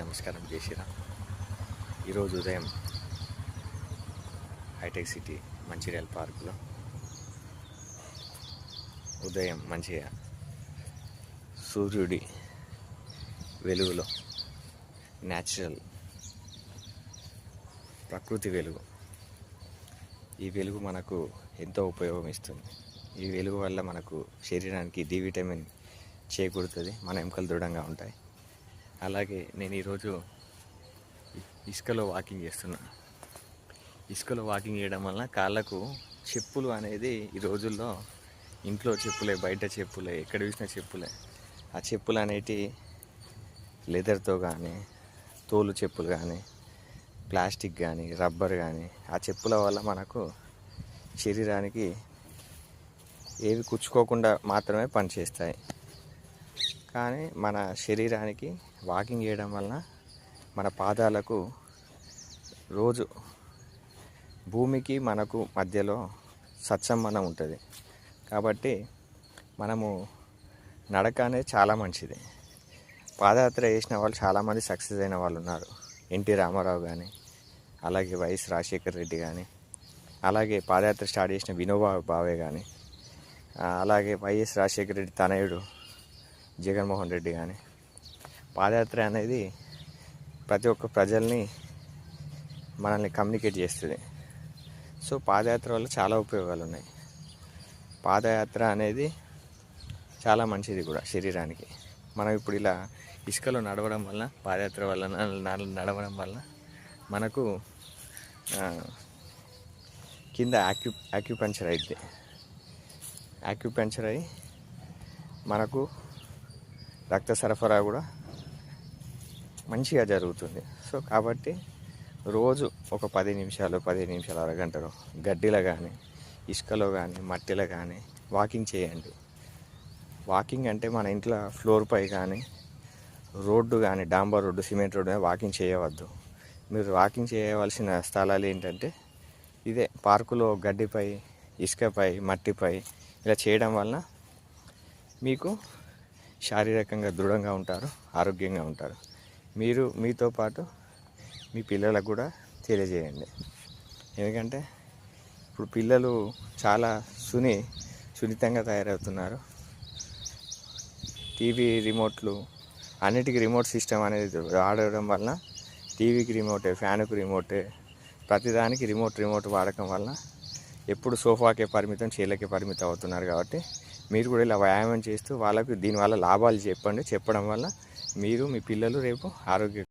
నమస్కారం జయశ్రీరా. ఈరోజు ఉదయం హైటెక్ సిటీ మంచిర్యాల పార్కులో ఉదయం మంచిగా సూర్యుడి వెలుగులో న్యాచురల్ ప్రకృతి వెలుగు, ఈ వెలుగు మనకు ఎంతో ఉపయోగం ఇస్తుంది. ఈ వెలుగు వల్ల మనకు శరీరానికి డి విటమిన్ చేకూరుతుంది, మన ఎముకలు దృఢంగా ఉంటాయి. అలాగే నేను ఈరోజు ఇసుకలో వాకింగ్ చేస్తున్నాను. ఇసుకలో వాకింగ్ చేయడం వలన కాళ్ళకు చెప్పులు అనేది ఈ రోజుల్లో ఇంట్లో చెప్పులే, బయట చెప్పులే, ఎక్కడ చూసిన చెప్పులే. ఆ చెప్పులు అనేటివి లెదర్తో కానీ, తోలు చెప్పులు కానీ, ప్లాస్టిక్ కానీ, రబ్బర్ కానీ, ఆ చెప్పుల వల్ల మనకు శరీరానికి ఏవి కుచ్చుకోకుండా మాత్రమే పనిచేస్తాయి. కానీ మన శరీరానికి వాకింగ్ చేయడం వలన మన పాదాలకు రోజు భూమికి మనకు మధ్యలో సత్సంబంధం ఉంటుంది. కాబట్టి మనము నడక అనేది చాలా మంచిది. పాదయాత్ర చేసిన వాళ్ళు చాలామంది సక్సెస్ అయిన వాళ్ళు ఉన్నారు. ఎన్టీ రామారావు కానీ, అలాగే వైఎస్ రాజశేఖర్ రెడ్డి కానీ, అలాగే పాదయాత్ర స్టార్ట్ చేసిన వినోబా భావే కానీ, అలాగే వైఎస్ రాజశేఖర రెడ్డి తనయుడు జగన్మోహన్ రెడ్డి కానీ. పాదయాత్ర అనేది ప్రతి ఒక్క ప్రజల్ని, మనల్ని కమ్యూనికేట్ చేస్తుంది. సో పాదయాత్ర వల్ల చాలా ఉపయోగాలు ఉన్నాయి. పాదయాత్ర అనేది చాలా మంచిది కూడా శరీరానికి. మనం ఇప్పుడు ఇలా ఇసుకలో నడవడం వల్ల, పాదయాత్ర వల్ల నడవడం వల్ల మనకు కింద యాక్యుపంక్చర్ అయింది. యాక్యుపంక్చర్ అయ్యి మనకు రక్త సరఫరా కూడా మంచిగా జరుగుతుంది. సో కాబట్టి రోజు ఒక 10 నిమిషాలు, 15 నిమిషాలు, అరగంటలో గడ్డిలో కానీ, ఇసుకలో కానీ, మట్టిలో కానీ వాకింగ్ చేయండి. వాకింగ్ అంటే మన ఇంట్లో ఫ్లోర్పై కానీ, రోడ్డు కానీ, డాంబర్ రోడ్డు, సిమెంట్ రోడ్డు మీద వాకింగ్ చేయవద్దు. మీరు వాకింగ్ చేయవలసిన స్థలాలు ఏంటంటే ఇదే పార్కులో గడ్డిపై, ఇసుకపై, మట్టిపై ఇలా చేయడం వలన మీకు శారీరకంగా దృఢంగా ఉంటారు, ఆరోగ్యంగా ఉంటారు. మీరు మీతో పాటు మీ పిల్లలకు కూడా తెలియజేయండి. ఎందుకంటే ఇప్పుడు పిల్లలు చాలా సున్నితంగా తయారవుతున్నారు. టీవీ రిమోట్లు, అన్నిటికీ రిమోట్ సిస్టమ్ అనేది వాడడం వలన టీవీకి రిమోటే, ఫ్యాన్కి రిమోటే, ప్రతిదానికి రిమోట్ వాడకం వలన ఎప్పుడు సోఫాకే పరిమితం, చీలకే పరిమితం అవుతున్నారు. కాబట్టి మీరు కూడా ఇలా వ్యాయామం చేస్తూ వాళ్ళకు దీనివల్ల లాభాలు చెప్పడం వల్ల మీరు, మీ పిల్లలు రేపు ఆరోగ్య